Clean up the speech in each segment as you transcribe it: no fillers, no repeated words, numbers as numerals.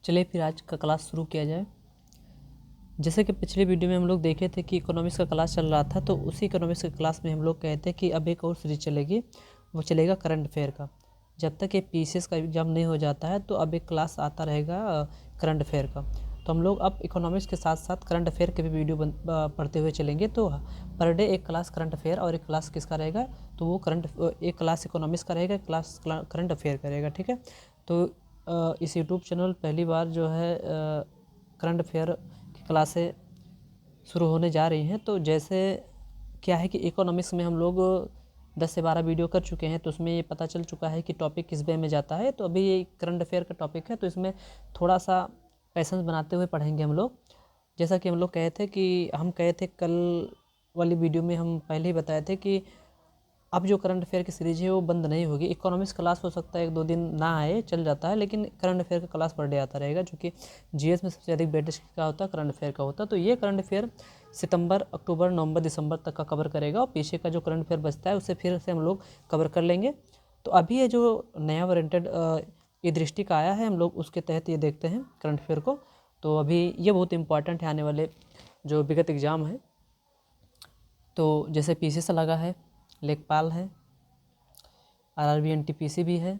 चलिए फिर आज का क्लास शुरू किया जाए। जैसे कि पिछले वीडियो में हम लोग देखे थे कि इकोनॉमिक्स का क्लास चल रहा था, तो उसी इकोनॉमिक्स के क्लास में हम लोग कहते हैं कि अब एक और सीरीज चलेगी, वो चलेगा करंट अफेयर का। जब तक ये पीसीएस का एग्जाम नहीं हो जाता है तो अब एक क्लास आता रहेगा करंट अफेयर का। तो हम लोग अब इकोनॉमिक्स के साथ साथ करंट अफेयर के भी वीडियो पढ़ते हुए चलेंगे। तो पर डे एक क्लास करंट अफेयर और एक क्लास किसका रहेगा, तो वो एक क्लास इकोनॉमिक्स का रहेगा, एक क्लास करंट अफेयर का रहेगा। ठीक है, तो इस यूट्यूब चैनल पहली बार जो है करंट अफेयर की क्लासें शुरू होने जा रही हैं। तो जैसे क्या है कि इकोनॉमिक्स में हम लोग 10 से 12 वीडियो कर चुके हैं, तो उसमें ये पता चल चुका है कि टॉपिक किस वे में जाता है। तो अभी ये करंट अफेयर का टॉपिक है, तो इसमें थोड़ा सा पैसेंस बनाते हुए पढ़ेंगे हम लोग। जैसा कि हम लोग कहे थे कि हम कहे थे कल वाली वीडियो में हम पहले ही बताए थे कि अब जो करंट अफेयर की सीरीज है वो बंद नहीं होगी। इकोनॉमिक्स क्लास हो सकता है 1-2 दिन ना आए, चल जाता है, लेकिन करंट अफेयर का क्लास पर डे आता रहेगा, जो कि जीएस में सबसे अधिक वेटेज का होता है, करंट अफेयर का होता है। तो ये करंट अफेयर सितंबर, अक्टूबर, नवंबर, दिसंबर तक का कवर करेगा, और पीछे का जो करंट अफेयर बचता है उसे फिर से हम लोग कवर कर लेंगे। तो अभी ये जो नया वारंटेड ये दृष्टि का आया है, हम लोग उसके तहत ये देखते हैं करंट अफेयर को। तो अभी ये बहुत इंपॉर्टेंट है आने वाले जो विगत एग्ज़ाम है। तो जैसे पीसीएस लगा है, लेखपाल है, आरआरबी एनटीपीसी भी है,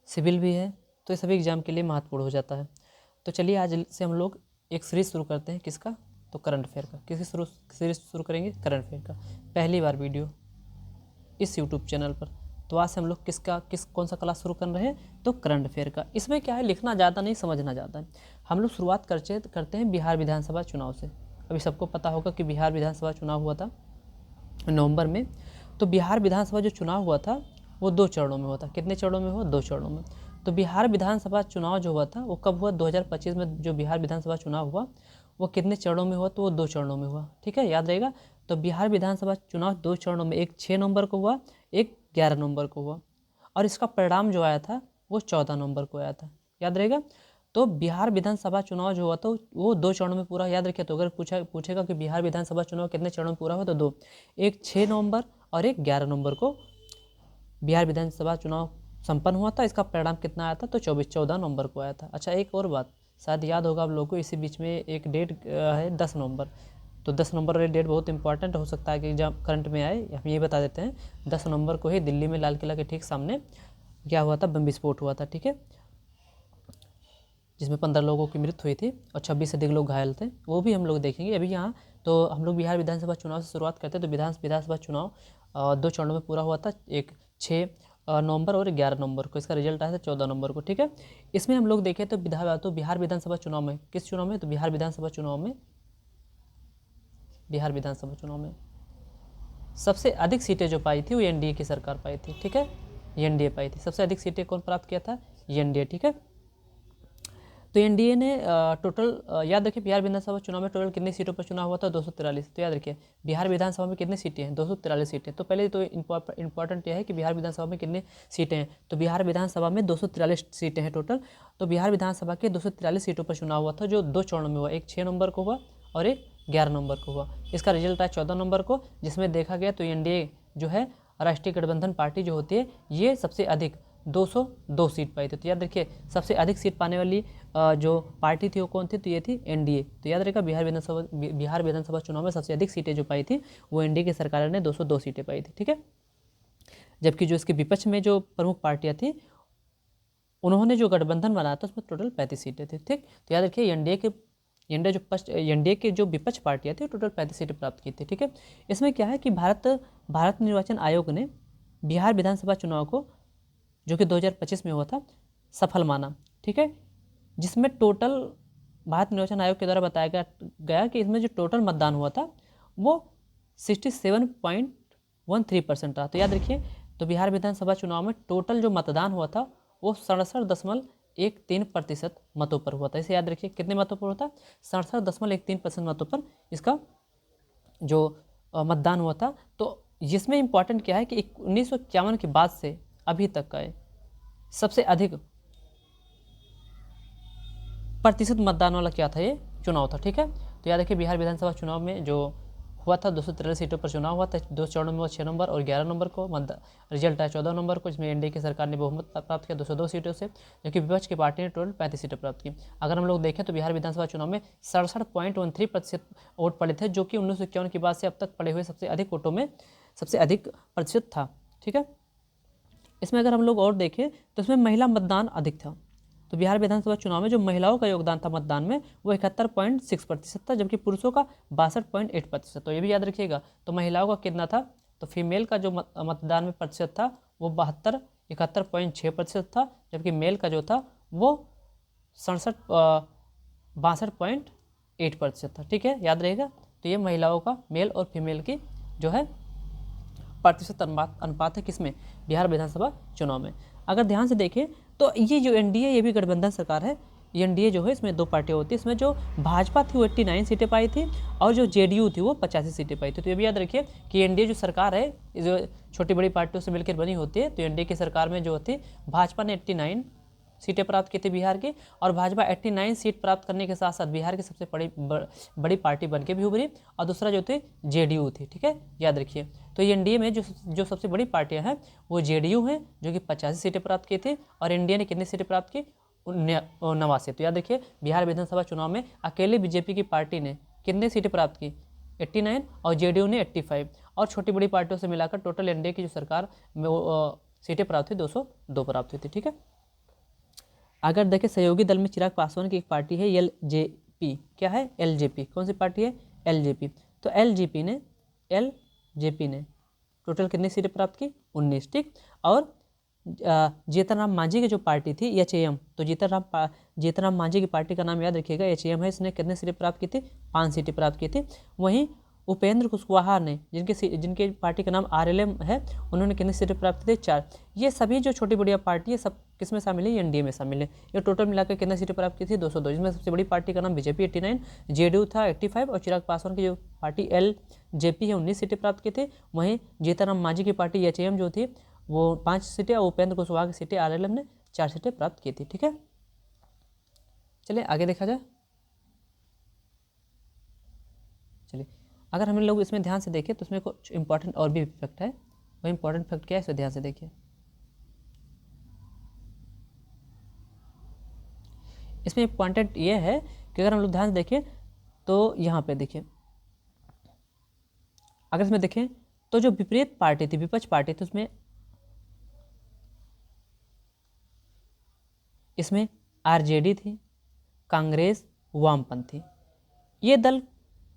सिविल भी है, तो ये सभी एग्ज़ाम के लिए महत्वपूर्ण हो जाता है। तो चलिए आज से हम लोग एक सीरीज़ शुरू करते हैं, किसका, तो करंट अफेयर का। किसकी सीरीज़ शुरू करेंगे, करंट अफेयर का। पहली बार वीडियो इस यूट्यूब चैनल पर। तो आज से हम लोग कौन सा क्लास शुरू कर रहे हैं, तो करंट अफेयर का। इसमें क्या है, लिखना ज़्यादा नहीं, समझना ज़्यादा है। हम लोग शुरुआत करते हैं बिहार विधानसभा चुनाव से। अभी सबको पता होगा कि बिहार विधानसभा चुनाव हुआ था नवंबर में। तो बिहार विधानसभा जो चुनाव हुआ था वो 2 चरणों में हुआ था। कितने चरणों में हुआ, 2 चरणों में। तो बिहार विधानसभा चुनाव जो हुआ था वो कब हुआ, 2025 में जो बिहार विधानसभा चुनाव हुआ वो कितने चरणों में हुआ, तो वो 2 चरणों में हुआ। ठीक है, याद रहेगा। तो बिहार विधानसभा चुनाव 2 चरणों में, एक 6 नवंबर को हुआ, एक 11 नवंबर को हुआ, और इसका परिणाम जो आया था वो 14 नवंबर को आया था। याद रहेगा। तो बिहार विधानसभा चुनाव जो हुआ था वो 2 चरणों में पूरा, याद रखिए। तो अगर पूछेगा कि बिहार विधानसभा चुनाव कितने चरणों में पूरा हुआ, तो 2, एक 6 नवंबर और एक 11 नवंबर को बिहार विधानसभा चुनाव संपन्न हुआ था। इसका परिणाम कितना आया था, तो 14 नवंबर को आया था। अच्छा, एक और बात शायद याद होगा आप लोगों को, इसी बीच में एक डेट है 10 नवंबर। तो 10 नवंबर वाली डेट बहुत इंपॉर्टेंट हो सकता है कि एग्जाम करंट में आए, हम ये बता देते हैं। 10 नवंबर को ही दिल्ली में लाल किला के ठीक सामने क्या हुआ था, बम विस्फोट हुआ था। ठीक है, जिसमें 15 लोगों की मृत्यु हुई थी और 26 से अधिक लोग घायल थे, वो भी हम लोग देखेंगे अभी यहाँ। तो हम लोग बिहार विधानसभा चुनाव से शुरुआत करते हैं। तो विधानसभा चुनाव 2 चरणों में पूरा हुआ था, एक 6 नवंबर और 11 नवंबर को। इसका रिजल्ट आया था 14 नवंबर को। ठीक है, इसमें हम लोग देखें तो बिहार विधानसभा चुनाव में, किस चुनाव में, तो बिहार विधानसभा चुनाव में सबसे अधिक सीटें जो पाई थी वो एनडीए की सरकार पाई थी। ठीक है, एनडीए पाई थी। सबसे अधिक सीटें कौन प्राप्त किया था, एनडीए। ठीक है, तो एनडीए ने टोटल, याद रखिए, बिहार विधानसभा चुनाव में टोटल कितनी सीटों पर चुनाव हुआ था, 243। तो याद रखिए बिहार विधानसभा में कितनी सीटें हैं, 243 सीटें। तो पहले तो इंपॉर्टेंट यह है कि बिहार विधानसभा में कितनी सीटें हैं। तो बिहार विधानसभा में 243 सीटें हैं टोटल। तो बिहार विधानसभा के 243 सीटों पर चुनाव हुआ था, जो 2 चरणों में हुआ, एक 6 नवंबर को हुआ और एक 11 नवंबर को हुआ। इसका रिजल्ट आया 14 नवंबर को, जिसमें देखा गया तो एनडीए जो है, राष्ट्रीय गठबंधन पार्टी जो होती है, ये सबसे अधिक 202 सीट पाई थी। तो याद रखिए सबसे अधिक सीट पाने वाली जो पार्टी थी वो कौन थी, तो ये थी एनडीए। तो याद रखिएगा बिहार विधानसभा चुनाव में सबसे अधिक सीटें जो पाई थी वो एनडीए की सरकार ने 202 सीटें पाई थी। ठीक है, जबकि जो इसके विपक्ष में जो प्रमुख पार्टियां थी उन्होंने जो गठबंधन बनाया था उसमें टोटल 35 सीटें थी। ठीक, तो याद रखिए एनडीए के जो विपक्ष पार्टियां थी टोटल 35 सीटें प्राप्त की थी। ठीक है, इसमें क्या है कि भारत निर्वाचन आयोग ने बिहार विधानसभा चुनाव को, जो कि 2025 में हुआ था, सफल माना। ठीक है, जिसमें टोटल भारत निर्वाचन आयोग के द्वारा बताया गया कि इसमें जो टोटल मतदान हुआ था वो 67.13% रहा। तो याद रखिए, तो बिहार विधानसभा चुनाव में टोटल जो मतदान हुआ था वो 67.13% मतों पर हुआ था। इसे याद रखिए, कितने मतों पर हुआ था, 67.13% मतों पर इसका जो मतदान हुआ था। तो जिसमें इंपॉर्टेंट क्या है कि 1951 के बाद से अभी तक का सबसे अधिक प्रतिशत मतदान वाला क्या था, ये चुनाव था। ठीक है, तो याद रखिए बिहार विधानसभा चुनाव में जो हुआ था, 243 सीटों पर चुनाव हुआ था। 2 चरणों में 6 नवंबर और 11 नवंबर को रिजल्ट आया 14 नवंबर को, जिसमें एनडीए की सरकार ने बहुमत प्राप्त किया 202 सीटों से, जबकि विपक्ष की पार्टी ने टोटल 35 सीटें प्राप्त की। अगर हम लोग देखें तो बिहार विधानसभा चुनाव में 67.13% वोट पड़े थे, जो कि 1951 के बाद से अब तक पड़े हुए सबसे अधिक वोटों में सबसे अधिक प्रतिशत था। ठीक है, इसमें अगर हम लोग और देखें तो इसमें महिला मतदान अधिक था। तो बिहार विधानसभा चुनाव में जो महिलाओं का योगदान था मतदान में वो 71.6% था, जबकि पुरुषों का 62.8%। तो ये भी याद रखिएगा। तो महिलाओं का कितना था, तो फीमेल का जो मतदान में प्रतिशत था वो 71.6% था, जबकि मेल का जो था वो 62.8% था। ठीक है, याद रहेगा। तो ये महिलाओं का मेल और फीमेल की जो है प्रतिशत अनुपात है किसमें, बिहार विधानसभा चुनाव में। अगर ध्यान से देखें तो ये जो एनडीए ये भी गठबंधन सरकार है। ये एनडीए जो है इसमें 2 पार्टियाँ होती है। इसमें जो भाजपा थी वो 89 सीटें पाई थी और जो जेडीयू थी वो 85 सीटें पाई थी। तो ये भी याद रखिए कि एनडीए जो सरकार है जो छोटी बड़ी पार्टियों से मिलकर बनी होती है। तो एनडीए की सरकार में जो थी भाजपा ने 89 सीटें प्राप्त की थी बिहार की, और भाजपा 89 सीट प्राप्त करने के साथ साथ बिहार की सबसे बड़ी पार्टी बन के भी उभरी। और दूसरा जो थी जेडीयू थी। ठीक है, याद रखिए। तो एनडीए में जो सबसे बड़ी पार्टियां हैं वो जेडीयू हैं, जो कि 85 सीटें प्राप्त की थी, और एनडीए ने कितनी सीटें प्राप्त की, 89। तो याद रखिए बिहार विधानसभा चुनाव में अकेले बीजेपी की पार्टी ने कितनी सीटें प्राप्त की, 89, और जेडीयू ने 85, और छोटी बड़ी पार्टियों से मिलाकर टोटल एनडीए की जो सरकार में सीटें प्राप्त हुई 202 प्राप्त हुई थी। ठीक है, अगर देखें सहयोगी दल में चिराग पासवान की एक पार्टी है एलजेपी। क्या है, एलजेपी। कौन सी पार्टी है, एलजेपी। तो एलजेपी ने टोटल कितनी सीटें प्राप्त की, 19। ठीक, और जीतनराम मांझी की जो पार्टी थी एचएएम, तो जीतनराम मांझी की पार्टी का नाम याद रखिएगा, एचएएम है। इसने कितने सीटें प्राप्त की थी, 5 सीटें प्राप्त की थी। वहीं उपेंद्र कुशवाहा ने जिनके पार्टी का नाम आरएलएम है, उन्होंने कितनी सीटें प्राप्त की थी, 4। ये सभी जो छोटी बड़ी पार्टी है सब किस में शामिल है, एनडीए में शामिल है। ये टोटल मिलाकर कितनी सीटें प्राप्त की थी, 202, जिसमें सबसे बड़ी पार्टी का नाम बीजेपी 89, जेडीयू था 85, और चिराग पासवान की जो पार्टी एलजेपी है 19 सीटें प्राप्त की थी। वहीं जीतनराम मांझी की पार्टी एचएएम जो थी वो 5 सीटें, और उपेंद्र कुशवाहा की सीटें आरएलएम ने 4 सीटें प्राप्त की थी। ठीक है, चलिए आगे देखा जाए। चलिए, अगर हम लोग इसमें ध्यान से देखें तो इसमें कुछ इंपॉर्टेंट और भी फैक्ट है। वो इंपॉर्टेंट फैक्ट क्या है, इसे ध्यान से देखिए। इसमें इंपॉर्टेंट ये है कि अगर हम लोग ध्यान से देखें तो यहाँ पे देखिए, अगर इसमें देखें तो जो विपरीत पार्टी थी, विपक्ष पार्टी थी, इसमें आरजेडी थी, कांग्रेस, वामपंथी, ये दल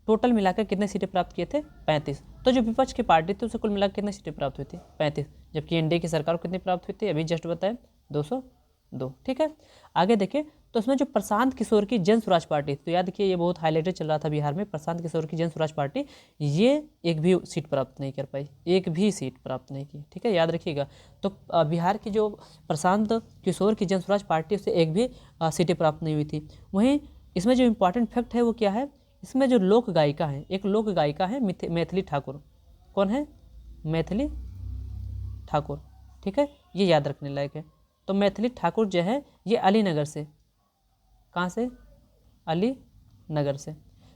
टोटल मिलाकर कितने सीटें प्राप्त किए थे, 35। तो जो विपक्ष की पार्टी थी उसे कुल मिलाकर कितनी सीटें प्राप्त हुई थी, 35, जबकि एनडीए की सरकार को कितनी प्राप्त हुई थी, अभी जस्ट बताएं, 202। ठीक है, आगे देखें तो उसमें जो प्रशांत किशोर की जन स्वराज पार्टी, तो याद रखिए ये बहुत हाईलाइटेड चल रहा था बिहार में, प्रशांत किशोर की जन स्वराज पार्टी, ये एक भी सीट प्राप्त नहीं कर पाई, एक भी सीट प्राप्त नहीं की। ठीक है, याद रखिएगा। तो बिहार की जो प्रशांत किशोर की जन स्वराज पार्टी उससे एक भी सीटें प्राप्त नहीं हुई थी। वहीं इसमें जो इम्पॉर्टेंट फैक्ट है वो क्या है, इसमें जो लोक गायिका है, एक लोक गायिका है मैथिली ठाकुर। कौन है, मैथिली ठाकुर। ठीक है, ये याद रखने लायक है। तो मैथिली ठाकुर जो है ये अलीनगर से, कहाँ से, अलीनगर से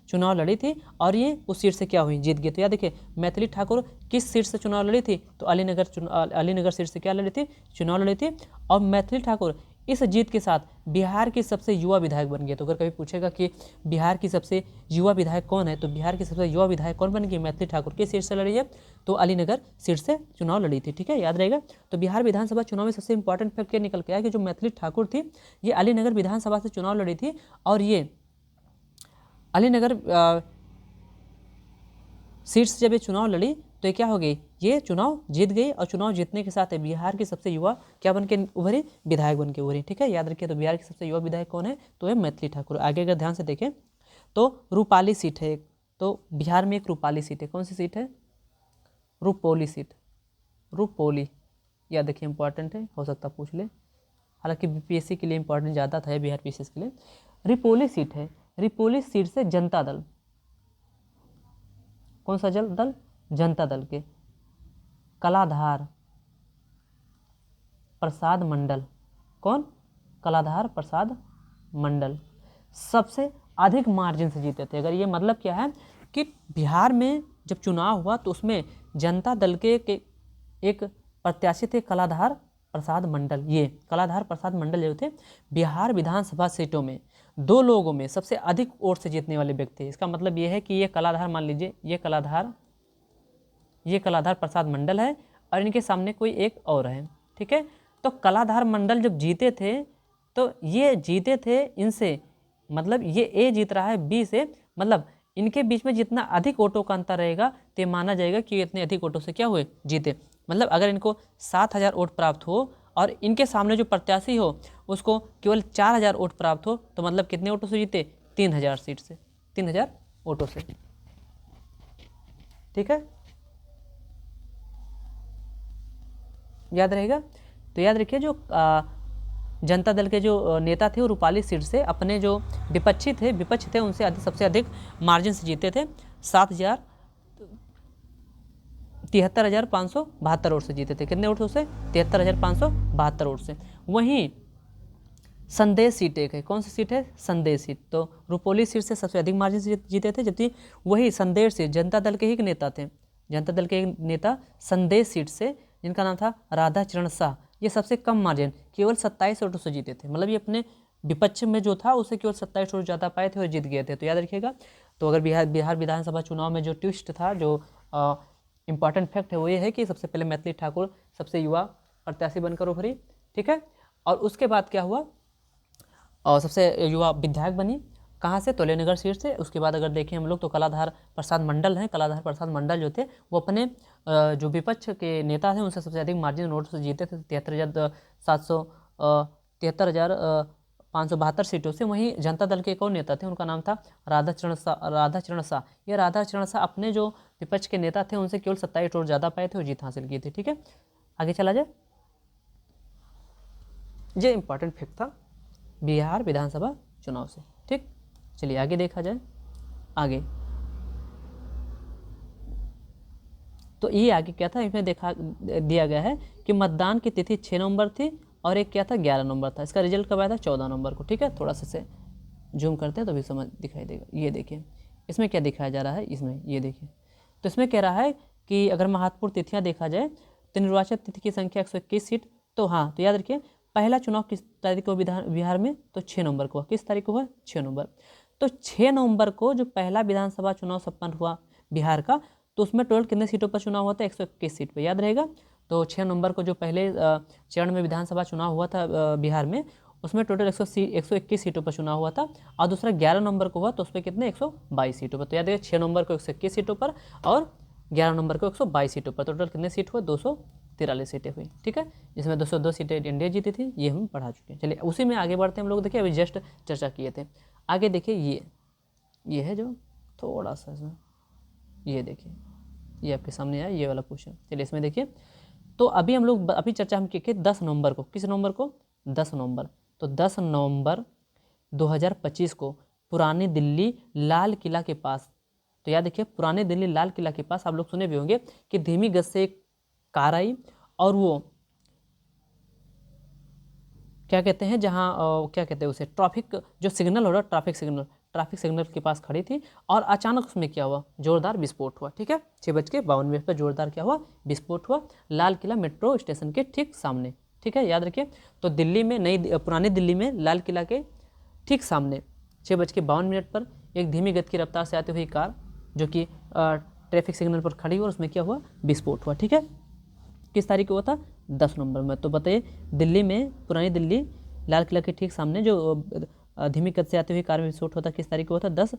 चुनाव लड़ी थी, और ये उस सीट से क्या हुई, जीत गई। तो याद देखिए मैथिली ठाकुर किस सीट से चुनाव लड़ी थी, तो अलीनगर सीट से क्या लड़ी थी, चुनाव लड़ी थी। और मैथिली ठाकुर इस जीत के साथ बिहार की सबसे युवा विधायक बन गए। तो अगर कभी पूछेगा कि बिहार की सबसे युवा विधायक कौन है, तो बिहार की सबसे युवा विधायक कौन बन गई, मैथिली ठाकुर किस सीट से लड़ी है, तो अलीनगर सीट से चुनाव लड़ी थी। ठीक है, याद रहेगा। तो बिहार विधानसभा चुनाव में सबसे इंपॉर्टेंट फैक्ट क्या निकल के आया कि जो मैथिली ठाकुर थी ये अलीनगर विधानसभा से चुनाव लड़ी थी, और ये अलीनगर सीट से जब ये चुनाव लड़ी तो ये क्या हो गई, ये चुनाव जीत गई, और चुनाव जीतने के साथ बिहार की सबसे युवा क्या बन के उभरी, विधायक बन के उभरी। ठीक है, याद रखिए। तो बिहार की सबसे युवा विधायक कौन है, तो है मैथिली ठाकुर। आगे अगर ध्यान से देखें तो रूपाली सीट है एक, तो बिहार में एक रूपाली सीट है। कौन सी सीट है, रूपोली सीट, रूपोली, याद देखिए इंपॉर्टेंट है, हो सकता पूछ ले, हालांकि बीपीएससी के लिए इंपॉर्टेंट ज़्यादा था बिहार पीसीएस के लिए। रिपोली सीट है, रिपोली सीट से जनता दल, कौन सा दल, जनता दल के कलाधार प्रसाद मंडल, कौन, कलाधार प्रसाद मंडल सबसे अधिक मार्जिन से जीते थे। अगर ये मतलब क्या है कि बिहार में जब चुनाव हुआ तो उसमें जनता दल के एक प्रत्याशी थे कलाधार प्रसाद मंडल। ये कलाधार प्रसाद मंडल जो थे बिहार विधानसभा सीटों में 2 लोगों में सबसे अधिक वोट से जीतने वाले व्यक्ति थे। इसका मतलब ये है कि ये कलाधार, मान लीजिए ये कलाधार प्रसाद मंडल है और इनके सामने कोई एक और है, ठीक है। तो कलाधार मंडल जब जीते थे तो ये जीते थे इनसे, मतलब ये ए जीत रहा है बी से, मतलब इनके बीच में जितना अधिक वोटों का अंतर रहेगा तो माना जाएगा कि इतने अधिक वोटों से क्या हुए, जीते। मतलब अगर इनको 7,000 वोट प्राप्त हो और इनके सामने जो प्रत्याशी हो उसको केवल 4,000 वोट प्राप्त हो तो मतलब कितने वोटों से जीते, 3,000 सीट से, 3,000 वोटों से, ठीक है, याद रहेगा। तो याद रखिए जो जनता दल के जो नेता थे वो रूपाली सीट से अपने जो विपक्ष थे उनसे सबसे अधिक मार्जिन से जीते थे। 73,572 वोट से जीते थे। कितने वोटों से, 73,572 वोट से। वहीं संदेश सीट एक है, कौन सी सीट है, संदेश सीट। तो रुपौली सीट से सबसे अधिक मार्जिन से जीते थे, जबकि वही संदेश सीट जनता दल के ही नेता थे, जनता दल के नेता संदेश सीट से जिनका नाम था राधा चरण शाह, ये सबसे कम मार्जिन केवल 27 वोटों से जीते थे। मतलब ये अपने विपक्ष में जो था उसे केवल 27 वोट ज़्यादा पाए थे और जीत गए थे। तो याद रखिएगा। तो अगर बिहार विधानसभा चुनाव में जो ट्विस्ट था, जो इम्पॉर्टेंट फैक्ट है वो ये है कि सबसे पहले मैथिली ठाकुर सबसे युवा प्रत्याशी बनकर उभरी, ठीक है। और उसके बाद क्या हुआ, और सबसे युवा विधायक बनी, कहाँ से, तोलेनगर सीट से। उसके बाद अगर देखें हम लोग तो कलाधार प्रसाद मंडल हैं, कलाधार प्रसाद मंडल जो थे वो अपने जो विपक्ष के नेता थे उनसे सबसे अधिक मार्जिन वोट से जीते थे, 73,572 सीटों से। वहीं जनता दल के एक और नेता थे, उनका नाम था राधा चरण शाह। ये राधा चरण शाह अपने जो विपक्ष के नेता थे उनसे केवल 27 वोट ज़्यादा पाए थे और जीत हासिल की थी, ठीक है। आगे चला जाए, ये इंपॉर्टेंट फैक्ट था बिहार विधानसभा चुनाव से, ठीक। चलिए आगे देखा जाए। आगे तो ये आगे क्या था, इसमें दिया गया है कि मतदान की तिथि 6 नवंबर थी और एक क्या था, 11 नवंबर था। इसका रिजल्ट कब आया था, 14 नवंबर को, ठीक है। थोड़ा सा से जूम करते हैं तो भी समझ दिखाई देगा। ये देखिए इसमें क्या दिखाया जा रहा है, इसमें ये देखिए। तो इसमें कह रहा है कि अगर महत्वपूर्ण तिथियाँ देखा जाए तो निर्वाचन तिथि की संख्या 121 सीट। तो हाँ, तो याद रखिए पहला चुनाव किस तारीख को बिहार में, तो 6 नवंबर को। किस तारीख को हुआ, 6 नवंबर। तो 6 नवंबर को जो पहला विधानसभा चुनाव संपन्न हुआ बिहार का, तो उसमें टोटल कितने सीटों पर चुनाव हुआ था, 121 सीट पर, याद रहेगा। तो 6 नवंबर को जो पहले चरण में विधानसभा चुनाव हुआ था बिहार में, उसमें टोटल 121 सीटों पर चुनाव हुआ था। और दूसरा 11 नवंबर को हुआ तो उस पर कितने, 122 सीटों पर। तो याद रखिए 6 नवंबर को 121 सीटों पर और 11 नवंबर को 122 सीटों पर। टोटल कितने सीट हुए, 243 सीटें हुई, ठीक है। जिसमें 202 सीटें इंडिया जीती थी, ये हम पढ़ा चुके हैं। चलिए उसी में आगे बढ़ते हैं हम लोग। देखिए अभी जस्ट चर्चा किए थे। आगे देखिए ये है जो थोड़ा सा इसमें, ये देखिए ये आपके सामने आया, ये वाला क्वेश्चन। चलिए इसमें देखिए, तो अभी हम लोग चर्चा हम किए 10 नवंबर को। किस नवंबर को, 10 नवंबर। तो 10 नवंबर 2025 को पुरानी दिल्ली लाल किला के पास, तो याद देखिए पुरानी दिल्ली लाल किला के पास आप लोग सुने भी होंगे कि धीमी गति से एक कार आई और वो क्या कहते हैं, जहाँ क्या कहते हैं उसे, ट्रैफिक जो सिग्नल हो रहा है, ट्रैफिक सिग्नल के पास खड़ी थी और अचानक उसमें क्या हुआ, जोरदार विस्फोट हुआ, ठीक है। 6:52 पर जोरदार क्या हुआ, विस्फोट हुआ लाल किला मेट्रो स्टेशन के ठीक सामने, ठीक है, याद रखिए। तो दिल्ली में पुरानी दिल्ली में लाल किला के ठीक सामने 6:52 पर एक धीमी गति की रफ्तार से आती हुई कार जो कि ट्रैफिक सिग्नल पर खड़ी हुई और उसमें क्या हुआ, विस्फोट हुआ, ठीक है। किस तारीख को हुआ था, 10 नवंबर में। तो बताइए दिल्ली में, पुरानी दिल्ली लाल किला के ठीक सामने जो धीमी गति से आती हुई कार में विस्फोट हुआ था, किस तारीख को हुआ था, 10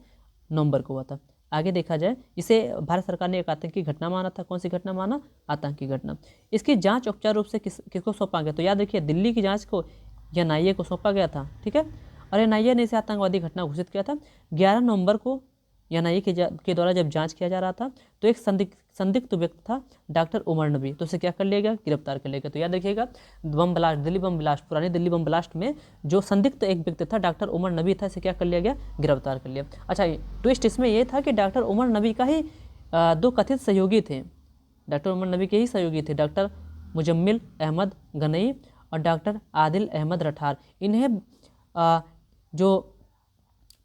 नवंबर को हुआ था। आगे देखा जाए, इसे भारत सरकार ने एक आतंकी घटना माना था। कौन सी घटना माना, आतंकी घटना। इसकी जांच औपचारिक रूप से किसको सौंपा गया, तो याद रखिए दिल्ली की जांच को NIA को सौंपा गया था, ठीक है। और NIA ने इसे आतंकवादी घटना घोषित किया था। 11 नवंबर को NIA के द्वारा जब जांच किया जा रहा था तो एक संदिग्ध व्यक्ति था डॉक्टर उमर नबी, तो उसे क्या कर लिया गया, गिरफ्तार कर लिया गया। तो याद रखिएगा bomb blast, Delhi bomb blast, पुरानी दिल्ली बम ब्लास्ट में जो संदिग्ध एक व्यक्ति था डॉक्टर उमर नबी था, इसे क्या कर लिया गया, गिरफ्तार कर लिया। अच्छा ट्विस्ट इसमें यह था कि डॉक्टर उमर नबी का ही 2 कथित सहयोगी थे, डॉक्टर उमर नबी के ही सहयोगी थे, डॉक्टर मुजम्मिल अहमद गनई और डॉक्टर आदिल अहमद रठार। इन्हें जो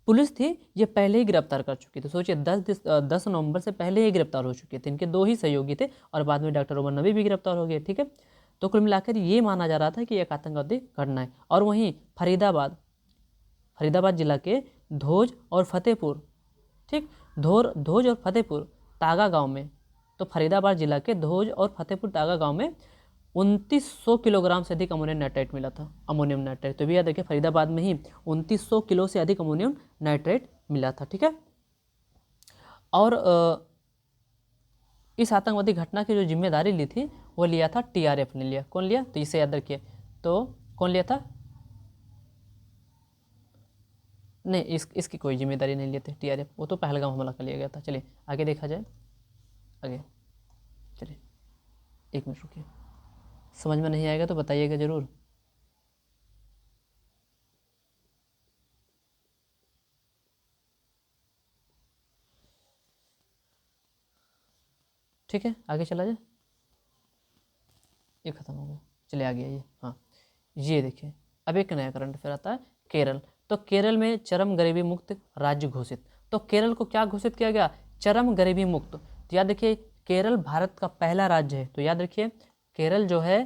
पुलिस थी ये पहले ही गिरफ्तार कर चुकी थी। सोचिए 10 नवंबर से पहले ही गिरफ्तार हो चुके थे। इनके 2 ही सहयोगी थे और बाद में डॉक्टर उमर नबी भी गिरफ्तार हो गए। ठीक है, तो कुल मिलाकर ये माना जा रहा था कि एक आतंकवादी घटना है। और वहीं फरीदाबाद जिला के धोज और फतेहपुर, ठीक, धोज और फतेहपुर तागा गांव में, तो फरीदाबाद जिला के धोज और फतेहपुर तागा गांव में 2900 किलोग्राम से अधिक अमोनियम नाइट्रेट मिला था। अमोनियम नाइट्रेट, तो भी याद रखिए फरीदाबाद में ही 2900 किलो से अधिक अमोनियम नाइट्रेट मिला था। ठीक है, और इस आतंकवादी घटना की जो जिम्मेदारी ली थी वो लिया था टीआरएफ ने लिया। कौन लिया? तो इसे याद रखिए, तो कौन लिया था? नहीं, इसकी कोई जिम्मेदारी नहीं लेते टीआरएफ, वो तो पहलगाम हमला कर लिया गया था। चलिए आगे देखा जाए, आगे चलिए, एक मिनट रुकिए, समझ में नहीं आएगा तो बताइएगा ज़रूर। ठीक है, आगे चला जाए, ये खत्म हो गया। चलिए आगे आइए। हाँ, ये देखिए, अब एक नया करंट अफेयर आता है, केरल। तो केरल में चरम गरीबी मुक्त राज्य घोषित। तो केरल को क्या घोषित किया गया? चरम गरीबी मुक्त। तो याद रखिए केरल भारत का पहला राज्य है। तो याद रखिए केरल जो है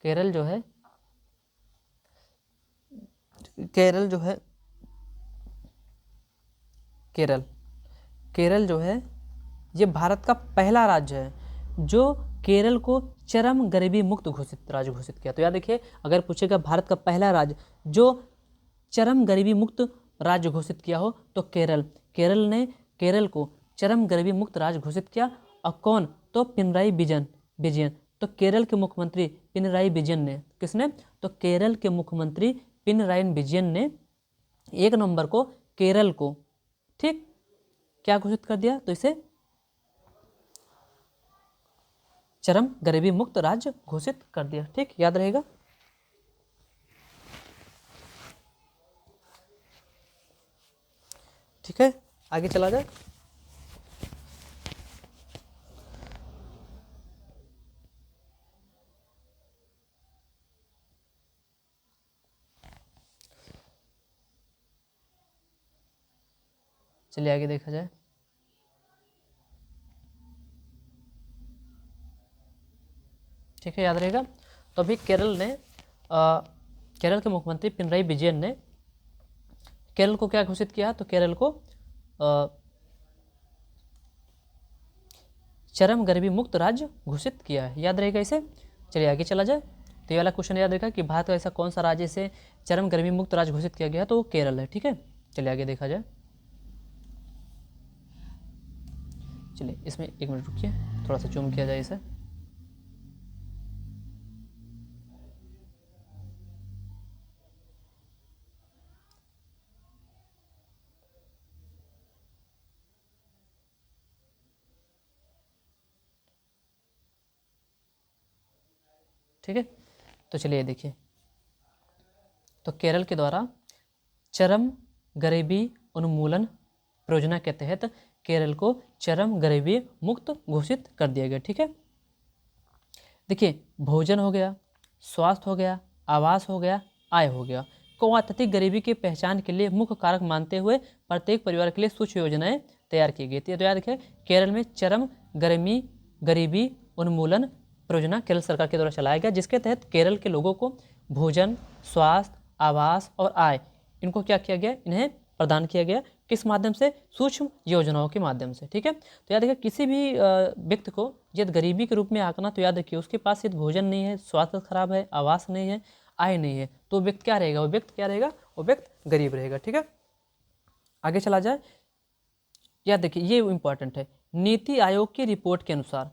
केरल जो है केरल जो है ये भारत का पहला राज्य है जो केरल को चरम गरीबी मुक्त राज्य घोषित किया। तो याद रखिए अगर पूछेगा भारत का पहला राज्य जो चरम गरीबी मुक्त राज्य घोषित किया हो तो केरल ने केरल को चरम गरीबी मुक्त राज्य घोषित किया। और कौन? तो पिनराई विजयन। तो केरल के मुख्यमंत्री पिनराई विजयन ने, किसने? तो केरल के मुख्यमंत्री पिनराई विजयन ने 1 नवंबर को केरल को, ठीक, क्या घोषित कर दिया? तो इसे चरम गरीबी मुक्त राज्य घोषित कर दिया। ठीक, याद रहेगा। ठीक है, आगे चला जाए। चलिए आगे देखा जाए। ठीक है, याद रहेगा। तो अभी केरल के मुख्यमंत्री पिनराई विजयन ने केरल को क्या घोषित किया? तो केरल को चरम गरीबी मुक्त राज्य घोषित किया है। याद रहेगा इसे। चलिए आगे चला जाए। तो ये वाला क्वेश्चन याद रखा कि भारत का ऐसा कौन सा राज्य से चरम गरीबी मुक्त राज्य घोषित किया गया? तो वो केरल है। ठीक है, चलिए आगे देखा जाए। चलिए इसमें 1 मिनट रुकिए, थोड़ा सा जूम किया जाए इसे। ठीक है, तो चलिए देखिए, तो केरल के द्वारा चरम गरीबी उन्मूलन परियोजना के तहत केरल को चरम गरीबी मुक्त घोषित कर दिया गया। ठीक है, देखिए भोजन हो गया, स्वास्थ्य हो गया, आवास हो गया, आय हो गया, को अत्यधिक गरीबी की पहचान के लिए मुख्य कारक मानते हुए प्रत्येक परिवार के लिए सूक्ष्म योजनाएं तैयार की गई थी। तो याद रखिए केरल में चरम गरीबी उन्मूलन परियोजना केरल सरकार के द्वारा चलाया गया, जिसके तहत केरल के लोगों को भोजन, स्वास्थ्य, आवास और आय, इनको क्या किया गया? इन्हें प्रदान किया गया। किस माध्यम से? सूक्ष्म योजनाओं के माध्यम से। ठीक है, तो याद रखिए किसी भी व्यक्ति को यदि गरीबी के रूप में आंकना, तो याद रखिए उसके पास यदि भोजन नहीं है, स्वास्थ्य खराब है, आवास नहीं है, आय नहीं है, तो व्यक्ति क्या रहेगा? वो व्यक्ति गरीब रहेगा। ठीक है, आगे चला जाए। याद देखिए ये इंपॉर्टेंट है, नीति आयोग की रिपोर्ट के अनुसार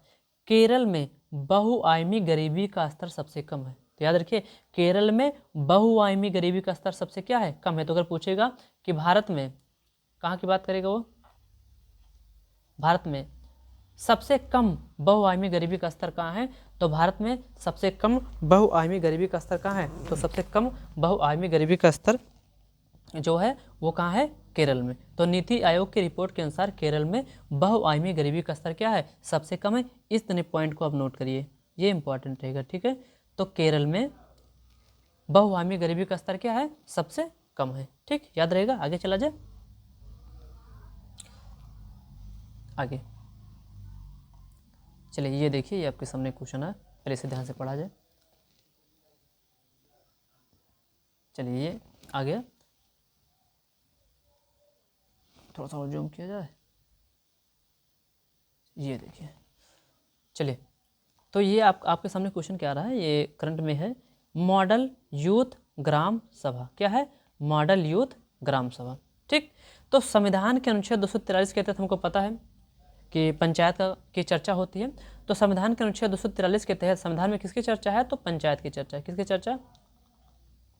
केरल में बहुआयामी गरीबी का स्तर सबसे कम है। तो याद रखिए केरल में बहुआयामी गरीबी का स्तर सबसे क्या है? कम है। तो अगर पूछेगा कि भारत में, कहाँ की बात करेगा वो? भारत में सबसे कम बहुआयामी गरीबी का स्तर कहाँ है? तो भारत में सबसे कम बहुआयामी गरीबी का स्तर कहाँ है? तो सबसे कम बहुआयामी गरीबी का स्तर जो है वो कहाँ है? केरल में। तो नीति आयोग की रिपोर्ट के अनुसार केरल में बहुआयामी गरीबी का स्तर क्या है? सबसे कम है। इस पॉइंट को आप नोट करिए, ये इंपॉर्टेंट रहेगा। ठीक है, तो केरल में बहुआयामी गरीबी का स्तर क्या है, सबसे कम है। ठीक, याद रहेगा। आगे चला जाए, आगे चलिए, ये देखिए, ये आपके सामने क्वेश्चन है, पहले इसे ध्यान से पढ़ा जाए। चलिए, ये आ गया, थोड़ा सा और जूम किया जाए, ये देखिए। चलिए, तो ये आपके सामने क्वेश्चन क्या आ रहा है, ये करंट में है, मॉडल यूथ ग्राम सभा। क्या है, मॉडल यूथ ग्राम सभा। ठीक, तो संविधान के अनुच्छेद 243 के तहत हमको पता है कि पंचायत की चर्चा होती है। तो संविधान के अनुच्छेद 243 के तहत संविधान में किसकी चर्चा है, तो पंचायत की चर्चा है। किसकी चर्चा,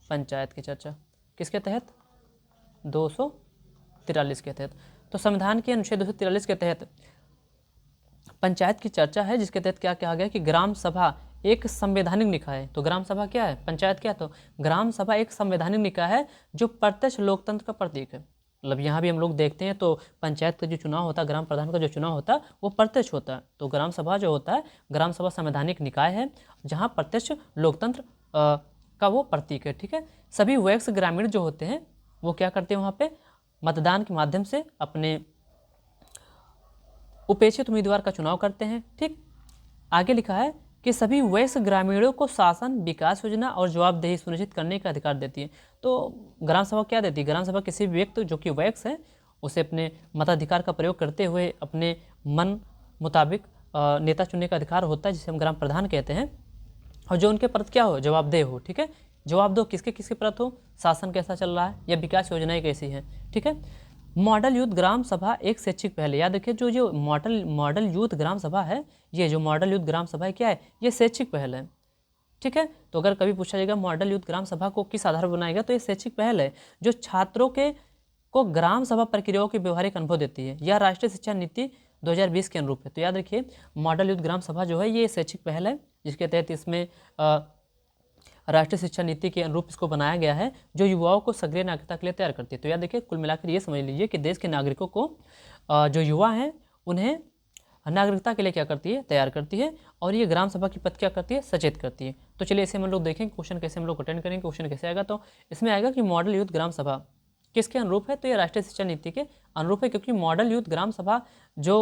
पंचायत की चर्चा। किसके तहत, 243 के तहत। तो संविधान के अनुच्छेद 243 के तहत पंचायत की चर्चा है, जिसके तहत क्या कहा गया कि ग्राम सभा एक संवैधानिक निकाय है। तो ग्राम सभा क्या है, पंचायत क्या है, तो ग्राम सभा एक संवैधानिक निकाय है जो प्रत्यक्ष लोकतंत्र का प्रतीक है। मतलब यहाँ भी हम लोग देखते हैं तो पंचायत का जो चुनाव होता है, ग्राम प्रधान का जो चुनाव होता है वो प्रत्यक्ष होता है। तो ग्राम सभा जो होता है, ग्राम सभा संवैधानिक निकाय है जहाँ प्रत्यक्ष लोकतंत्र का वो प्रतीक है। ठीक है, सभी वयस्क ग्रामीण जो होते हैं वो क्या करते हैं, वहाँ पे मतदान के माध्यम से अपने उपेक्षित उम्मीदवार का चुनाव करते हैं। ठीक, आगे लिखा है कि सभी वयस्क ग्रामीणों को शासन, विकास योजना और जवाबदेही सुनिश्चित करने का अधिकार देती है। तो ग्राम सभा क्या देती है, ग्राम सभा किसी भी व्यक्ति जो कि वयस्क है उसे अपने मताधिकार का प्रयोग करते हुए अपने मन मुताबिक नेता चुनने का अधिकार होता है, जिसे हम ग्राम प्रधान कहते हैं, और जो उनके प्रति क्या हो, जवाबदेह हो। ठीक है, जवाब दो किसके किसके प्रति हो, शासन कैसा चल रहा है या विकास योजनाएं कैसी हैं। ठीक है, मॉडल यूथ ग्राम सभा एक शैक्षिक पहल है। याद रखिए, जो मॉडल यूथ ग्राम सभा है, ये जो मॉडल यूथ ग्राम सभा है क्या है, ये शैक्षिक पहल है। ठीक है, तो अगर कभी पूछा जाएगा मॉडल यूथ ग्राम सभा को किस आधार पर बनाएगा, तो ये शैक्षिक पहल है जो छात्रों के को ग्राम सभा प्रक्रियाओं के व्यवहारिक अनुभव देती है। यह राष्ट्रीय शिक्षा नीति 2020 के अनुरूप है। तो याद रखिए, मॉडल यूथ ग्राम सभा जो है ये शैक्षिक पहल है, जिसके तहत इसमें राष्ट्रीय शिक्षा नीति के अनुरूप इसको बनाया गया है, जो युवाओं को सक्रिय नागरिकता के लिए तैयार करती है। तो याद देखिए, कुल मिलाकर ये समझ लीजिए कि देश के नागरिकों को जो युवा हैं उन्हें नागरिकता के लिए क्या करती है, तैयार करती है, और ये ग्राम सभा की पद क्या करती है, सचेत करती है। तो चलिए इसे हम लोग देखेंगे क्वेश्चन कैसे हम लोग अटेंड करेंगे, क्वेश्चन कैसे आएगा। तो इसमें आएगा कि मॉडल यूथ ग्राम सभा किसके अनुरूप है, तो ये राष्ट्रीय शिक्षा नीति के अनुरूप है, क्योंकि मॉडल यूथ ग्राम सभा जो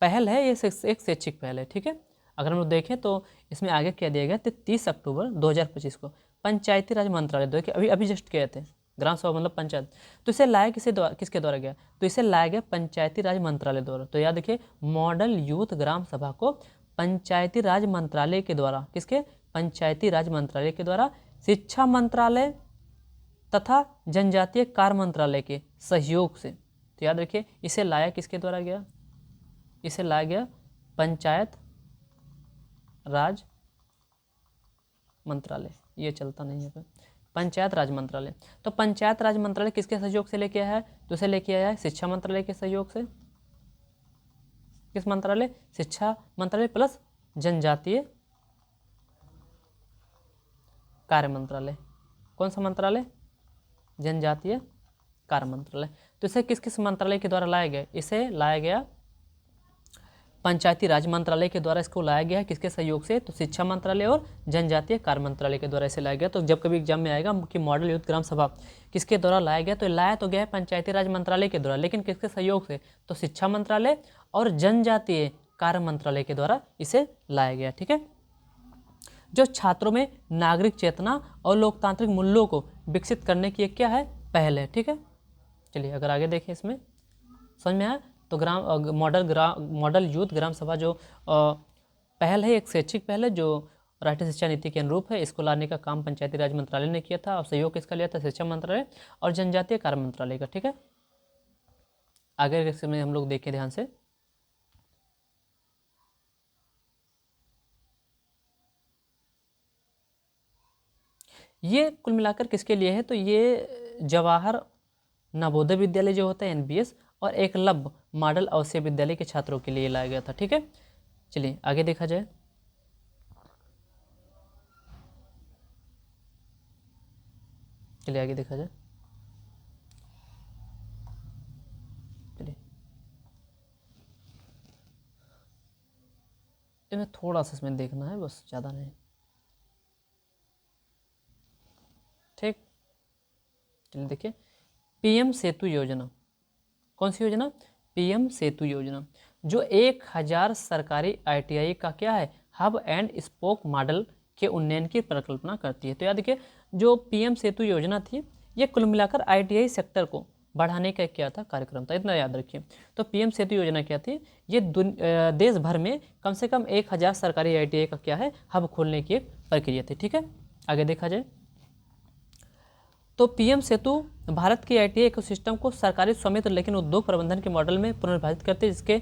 पहल है ये एक शैक्षिक पहल है। ठीक है, अगर हम लोग देखें तो इसमें आगे क्या दिया गया, 30 अक्टूबर 2025 को पंचायती राज मंत्रालय देखिए अभी जस्ट गए थे, ग्राम सभा मतलब पंचायत, तो इसे लाया किसके द्वारा गया, तो इसे लाया गया पंचायती राज मंत्रालय द्वारा। तो याद देखिए, मॉडल यूथ ग्राम सभा को पंचायती राज मंत्रालय के द्वारा, किसके, पंचायती राज मंत्रालय के द्वारा शिक्षा मंत्रालय तथा जनजातीय कार्य मंत्रालय के सहयोग से, तो याद रखिए इसे लाया किसके द्वारा गया, इसे लाया गया पंचायत राज मंत्रालय, ये चलता नहीं है, पंचायत राज मंत्रालय। तो पंचायत राज मंत्रालय किसके सहयोग से लेके आया है, तो इसे लेके आया है शिक्षा मंत्रालय के सहयोग से। किस मंत्रालय, शिक्षा मंत्रालय प्लस जनजातीय कार्य मंत्रालय। कौन सा मंत्रालय, जनजातीय कार्य मंत्रालय। तो इसे किस किस मंत्रालय के द्वारा लाया गया, इसे लाया गया पंचायती राज मंत्रालय के द्वारा, इसको लाया गया है किसके सहयोग से, तो शिक्षा मंत्रालय और जनजातीय कार्य मंत्रालय के द्वारा इसे लाया गया। तो जब कभी एग्जाम में आएगा कि मॉडल यूथ ग्राम सभा किसके द्वारा लाया गया, तो लाया तो गया है पंचायती राज मंत्रालय के द्वारा, लेकिन किसके सहयोग से, तो शिक्षा मंत्रालय और जनजातीय कार्य मंत्रालय के द्वारा इसे लाया गया। ठीक है, जो छात्रों में नागरिक चेतना और लोकतांत्रिक मूल्यों को विकसित करने की एक क्या है, पहल है। ठीक है, चलिए अगर आगे देखें इसमें समझ में आया, तो मॉडल यूथ ग्राम सभा जो पहल है, एक शैक्षिक पहल है जो राष्ट्रीय शिक्षा नीति के अनुरूप है। इसको लाने का काम पंचायती राज मंत्रालय ने किया था और सहयोग किसका लिया था, शिक्षा मंत्रालय और जनजातीय कार्य मंत्रालय का। ठीक है, आगे इसमें हम लोग देखें ध्यान से, ये कुल मिलाकर किसके लिए है, तो ये जवाहर नवोदय विद्यालय जो होता है NBS और एकलव्य मॉडल आवासीय विद्यालय के छात्रों के लिए लाया गया था। ठीक है, चलिए आगे देखा जाए, चलिए आगे देखा जाए, चलिए इन्हें थोड़ा सा इसमें देखना है, बस ज़्यादा नहीं। चलिए देखिए, पीएम सेतु योजना, कौन सी योजना? पीएम सेतु योजना, जो 1000 सरकारी आईटीआई का क्या है, हब एंड स्पोक मॉडल के उन्नयन की परिकल्पना करती है। तो याद रखिए, जो पीएम सेतु योजना थी, ये कुल मिलाकर आईटीआई सेक्टर को बढ़ाने का क्या था, कार्यक्रम था, इतना याद रखिए। तो पीएम सेतु योजना क्या थी, ये देश भर में कम से कम 1000 सरकारी आईटीआई का क्या है, हब खोलने की एक प्रक्रिया थी। ठीक है, आगे देखा जाए तो पीएम सेतु भारत की आईटीआई इकोसिस्टम को सरकारी स्वामित्व लेकिन उद्योग प्रबंधन के मॉडल में पुनर्विभाजित करते हैं,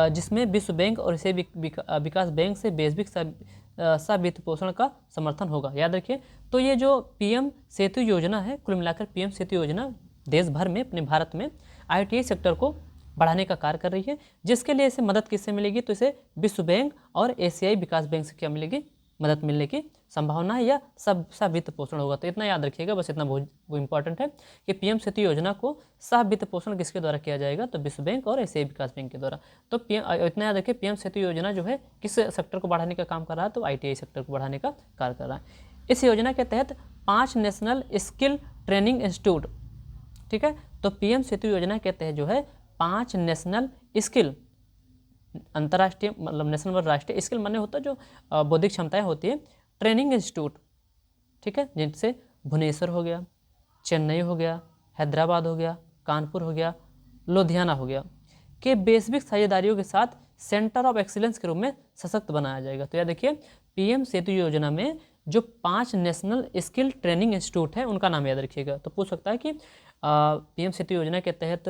जिसमें विश्व बैंक और इसे विकास बैंक से बेसिक सा वित्त पोषण का समर्थन होगा। याद रखिए, तो ये जो पीएम सेतु योजना है, कुल मिलाकर पीएम सेतु योजना देश भर में, अपने भारत में आईटीआई सेक्टर को बढ़ाने का कार्य कर रही है, जिसके लिए इसे मदद किससे मिलेगी, तो इसे विश्व बैंक और एशियाई विकास बैंक से क्या मिलेगी, मदद मिलने की संभावना है, या सब वित्त पोषण होगा। तो इतना याद रखिएगा, बस इतना बहुत वो इंपॉर्टेंट है कि पीएम सेतु योजना को सह वित्त पोषण किसके द्वारा किया जाएगा, तो विश्व बैंक और एशियाई विकास बैंक के द्वारा। तो इतना याद रखिए, पीएम सेतु योजना जो है किस सेक्टर को बढ़ाने का काम कर रहा है, तो आईटीआई सेक्टर को बढ़ाने का कार्य कर रहा है। इस योजना के तहत 5 नेशनल स्किल ट्रेनिंग इंस्टीट्यूट, ठीक है, तो पीएम सेतु योजना के तहत जो है 5 नेशनल स्किल, अंतर्राष्ट्रीय मतलब नेशनल और राष्ट्रीय, स्किल माने होता है जो बौद्धिक क्षमताएं होती है, ट्रेनिंग इंस्टीट्यूट, ठीक है, जिनसे भुवनेश्वर हो गया, चेन्नई हो गया, हैदराबाद हो गया, कानपुर हो गया, लुधियाना हो गया, के वैश्विक साझेदारियों के साथ सेंटर ऑफ एक्सीलेंस के रूप में सशक्त बनाया जाएगा। तो यह देखिए, पीएम सेतु योजना में जो 5 नेशनल स्किल ट्रेनिंग इंस्टीट्यूट है, उनका नाम याद रखिएगा। तो पूछ सकता है कि पीएम सेतु योजना के तहत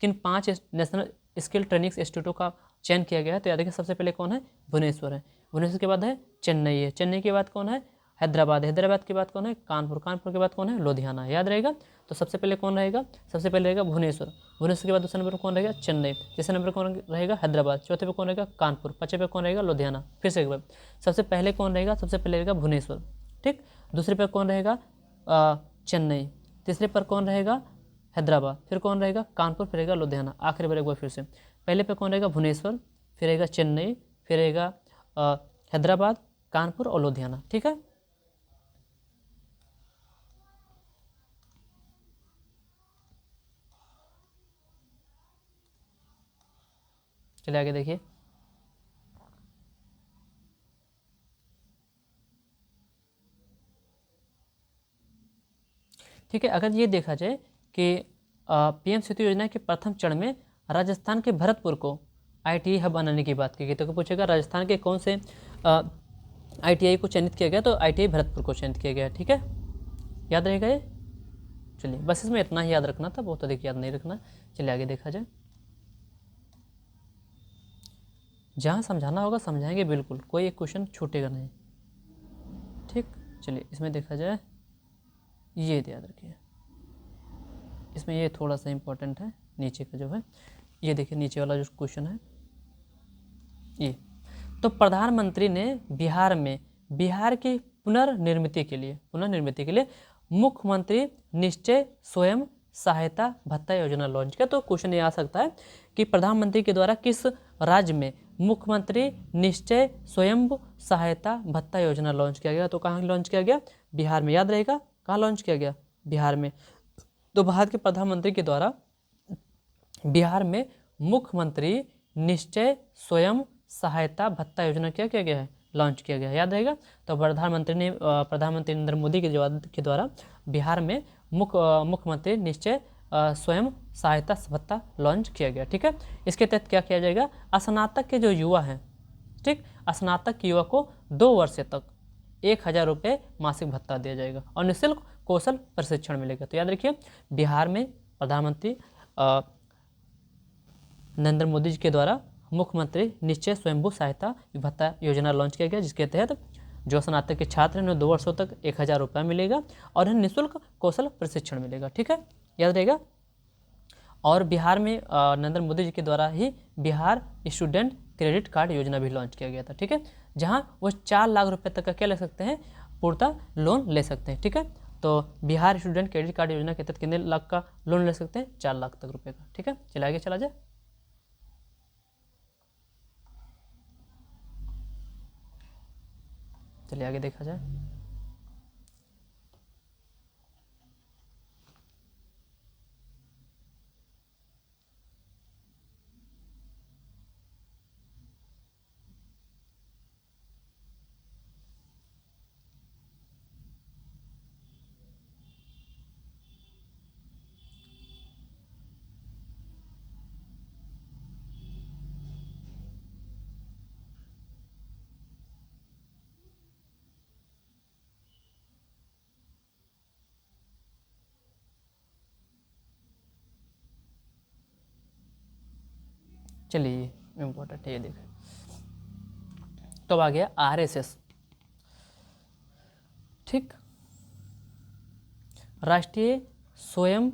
किन 5 नेशनल स्किल ट्रेनिंग इंस्टीट्यूटों का चयन किया गया है, तो याद रखिए, सबसे पहले कौन है, भुवनेश्वर है, भुवनेश्वर के बाद है चेन्नई है, चेन्नई के बाद कौन है, हैदराबाद, हैदराबाद के बाद कौन है, कानपुर, कानपुर के बाद कौन है, लुधियाना। याद रहेगा, तो सबसे पहले कौन रहेगा, सबसे पहले रहेगा भुवनेश्वर, भुवनेश्वर के बाद दूसरे नंबर पर कौन रहेगा, चेन्नई, तीसरे नंबर पर कौन रहेगा, हैदराबाद, चौथे पे कौन रहेगा, कानपुर, पांचवें पे कौन रहेगा, लुधियाना। फिर से एक बार, सबसे पहले कौन रहेगा, सबसे पहले रहेगा भुवनेश्वर, ठीक, दूसरे पर कौन रहेगा, चेन्नई, तीसरे पर कौन रहेगा, हैदराबाद, फिर कौन रहेगा, कानपुर, फिर रहेगा लुधियाना, आखिरी बार एक बार फिर से, पहले पे कौन रहेगा, भुवनेश्वर, फिर रहेगा चेन्नई, फिर रहेगा हैदराबाद, कानपुर और लुधियाना। ठीक है, चलिए आगे देखिए, ठीक है, अगर ये देखा जाए कि पीएम सेतु योजना के प्रथम चरण में राजस्थान के भरतपुर को आईटीआई हब बनाने की बात की गई, तो पूछेगा राजस्थान के कौन से आईटीआई को चयनित किया गया, तो आईटीआई भरतपुर को चयनित किया गया। ठीक है, याद रहेगा ये, चलिए बस इसमें इतना ही याद रखना था, बहुत अधिक याद नहीं रखना। चलिए आगे देखा जाए, जहाँ समझाना होगा समझाएंगे बिल्कुल, कोई एक क्वेश्चन छूटेगा नहीं। ठीक, चलिए इसमें देखा जाए, ये याद रखिए, इसमें ये थोड़ा सा इम्पोर्टेंट है, नीचे का जो है, ये देखिए नीचे वाला जो क्वेश्चन है ये, तो प्रधानमंत्री ने बिहार की पुनर्निर्मित के लिए मुख्यमंत्री निश्चय स्वयं सहायता भत्ता योजना लॉन्च किया। तो क्वेश्चन ये आ सकता है कि प्रधानमंत्री के द्वारा किस राज्य में मुख्यमंत्री निश्चय स्वयं सहायता भत्ता योजना लॉन्च किया गया, तो कहाँ लॉन्च किया गया, बिहार में। याद रहेगा, कहाँ लॉन्च किया गया, बिहार में। तो भारत के प्रधानमंत्री के द्वारा बिहार में मुख्यमंत्री निश्चय स्वयं सहायता भत्ता योजना क्या किया गया है, लॉन्च किया गया है। याद रहेगा, तो प्रधानमंत्री नरेंद्र मोदी के द्वारा बिहार में मुख्यमंत्री निश्चय स्वयं सहायता भत्ता लॉन्च किया गया। ठीक है, इसके तहत क्या किया जाएगा, स्नातक के जो युवा हैं, ठीक, स्नातक के युवा को 2 वर्ष तक 1000 रुपये मासिक भत्ता दिया जाएगा और निःशुल्क कौशल प्रशिक्षण मिलेगा। तो याद रखिए, बिहार में प्रधानमंत्री नरेंद्र मोदी जी के द्वारा मुख्यमंत्री निश्चय स्वयंभू सहायता भत्ता योजना लॉन्च किया गया, जिसके तहत जो स्नातक के छात्र हैं उन्हें 2 वर्षों तक 1000 रुपये मिलेगा और उन्हें निःशुल्क कौशल प्रशिक्षण मिलेगा। ठीक है, याद रहेगा। और बिहार में नरेंद्र मोदी जी के द्वारा ही बिहार स्टूडेंट क्रेडिट कार्ड योजना भी लॉन्च किया गया था। ठीक है, जहां वो 4 लाख रुपए तक का क्या ले सकते हैं, पूर्णतः लोन ले सकते हैं। ठीक है, तो बिहार स्टूडेंट क्रेडिट कार्ड योजना के तहत कितने लाख का लोन ले सकते हैं, 4 लाख तक रुपए का। ठीक है, चलिए आगे चला जाए, चलिए आगे देखा जाए। चलिए ये इम्पोर्टेंट है, ये देखें। तो आ गया आरएसएस, ठीक, राष्ट्रीय स्वयं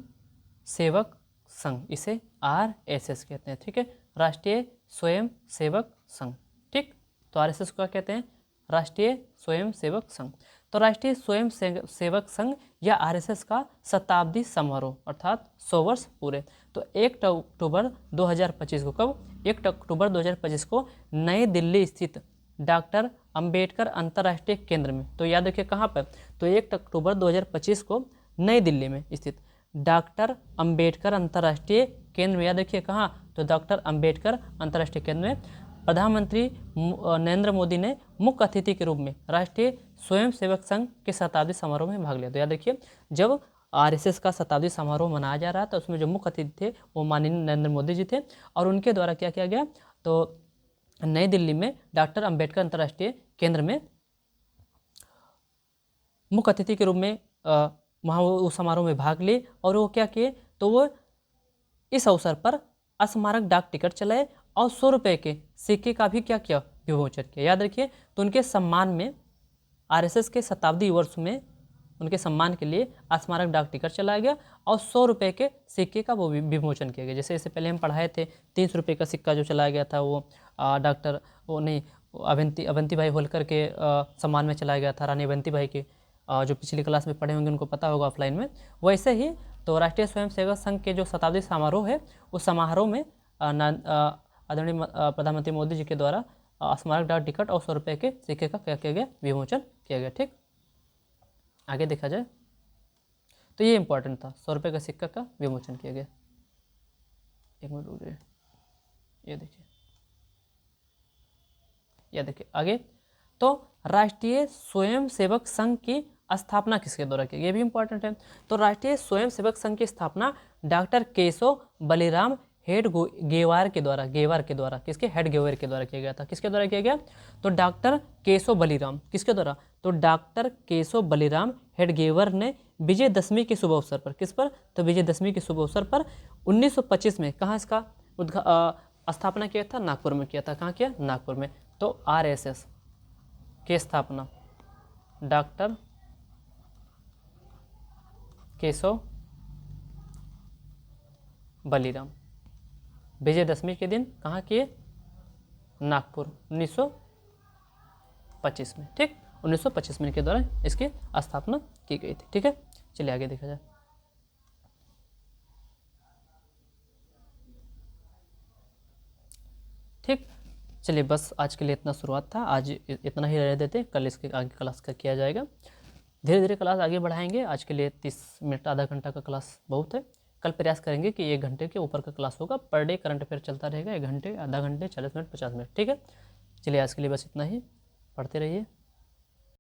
सेवक संघ, इसे आरएसएस कहते हैं, ठीक है, राष्ट्रीय स्वयं सेवक संघ, ठीक। तो आरएसएस को क्या कहते हैं? राष्ट्रीय स्वयं सेवक संघ। तो राष्ट्रीय स्वयं सेवक संघ या आरएसएस का शताब्दी समारोह अर्थात 100 वर्ष पूरे, तो 1 अक्टूबर 2025 को, कब? 1 अक्टूबर 2025 को नई दिल्ली स्थित डॉक्टर अंबेडकर अंतर्राष्ट्रीय केंद्र में, तो याद रखिए कहाँ पर? तो 1 अक्टूबर 2025 को नई दिल्ली में स्थित डॉक्टर अंबेडकर अंतर्राष्ट्रीय केंद्र में, याद रखिए कहाँ? तो डॉक्टर अंबेडकर अंतर्राष्ट्रीय केंद्र में प्रधानमंत्री नरेंद्र मोदी ने मुख्य अतिथि के रूप में राष्ट्रीय स्वयं सेवक संघ के शताब्दी समारोह में भाग लिया। तो याद रखिए, जब आरएसएस का शताब्दी समारोह मनाया जा रहा था, उसमें जो मुख्य अतिथि थे वो माननीय नरेंद्र मोदी जी थे, और उनके द्वारा क्या किया गया? तो नई दिल्ली में डॉक्टर अंबेडकर अंतर्राष्ट्रीय केंद्र में मुख्य अतिथि के रूप में वहाँ वो उस समारोह में भाग लिए, और वो क्या किए? तो वो इस अवसर पर स्मारक डाक टिकट चलाए और 100 रुपये के सिक्के का भी क्या किया? विमोचन किया। याद रखिए, तो उनके सम्मान में आरएसएस के शताब्दी वर्ष में उनके सम्मान के लिए स्मारक डाक टिकट चलाया गया और 100 रुपये के सिक्के का वो विमोचन किया गया। जैसे इससे पहले हम पढ़ाए थे 300 रुपये का सिक्का जो चलाया गया था, वो डॉक्टर वो नहीं अवंती भाई होलकर के सम्मान में चलाया गया था, रानी अवंती भाई के, जो पिछली क्लास में पढ़े होंगे उनको पता होगा ऑफलाइन में। वैसे ही तो राष्ट्रीय स्वयं सेवक संघ के जो शताब्दी समारोह है, उस समारोह में आदरणीय प्रधानमंत्री मोदी जी के द्वारा स्मारक डाक टिकट और 100 रुपये के सिक्के का क्या किया गया? विमोचन किया गया, ठीक। आगे देखा जाए तो ये इंपॉर्टेंट था, 100 रुपये का सिक्का का विमोचन किया गया। एक मिनट रुक जाइए, ये देखिए, यह देखिए आगे। तो राष्ट्रीय स्वयं सेवक संघ की स्थापना किसके द्वारा की? ये भी इंपॉर्टेंट है। तो राष्ट्रीय स्वयं सेवक संघ की स्थापना डॉक्टर केशव बलिराम गेवार के द्वारा किसके? हेडगेवार के द्वारा किया गया था। किसके द्वारा किया गया? तो डॉक्टर केशव बलिराम, किसके द्वारा? तो डॉक्टर केशव बलिराम हेडगेवार ने विजयदशमी के शुभ अवसर पर, किस पर? तो विजयदशमी के शुभ अवसर पर 1925 में कहाँ इसका स्थापना किया था? नागपुर में किया था। कहाँ किया? नागपुर में। तो आरएसएस की स्थापना डॉक्टर केशव बलिराम विजयदशमी के दिन कहाँ किए? नागपुर, 1925 में, ठीक। 1925 में के दौरान इसकी स्थापना की गई थी, ठीक है। चलिए आगे देखा जाए। ठीक, चलिए बस आज के लिए इतना शुरुआत था, आज इतना ही रह देते, कल इसके आगे क्लास का किया जाएगा। धीरे धीरे क्लास आगे बढ़ाएंगे। आज के लिए 30 मिनट आधा घंटा का क्लास बहुत है। कल प्रयास करेंगे कि 1 घंटे के ऊपर का क्लास होगा। पर डे करंट अफेयर चलता रहेगा, 1 घंटे, आधा घंटे, 40 मिनट, 50 मिनट, ठीक है। चलिए आज के लिए बस इतना ही, पढ़ते रहिए।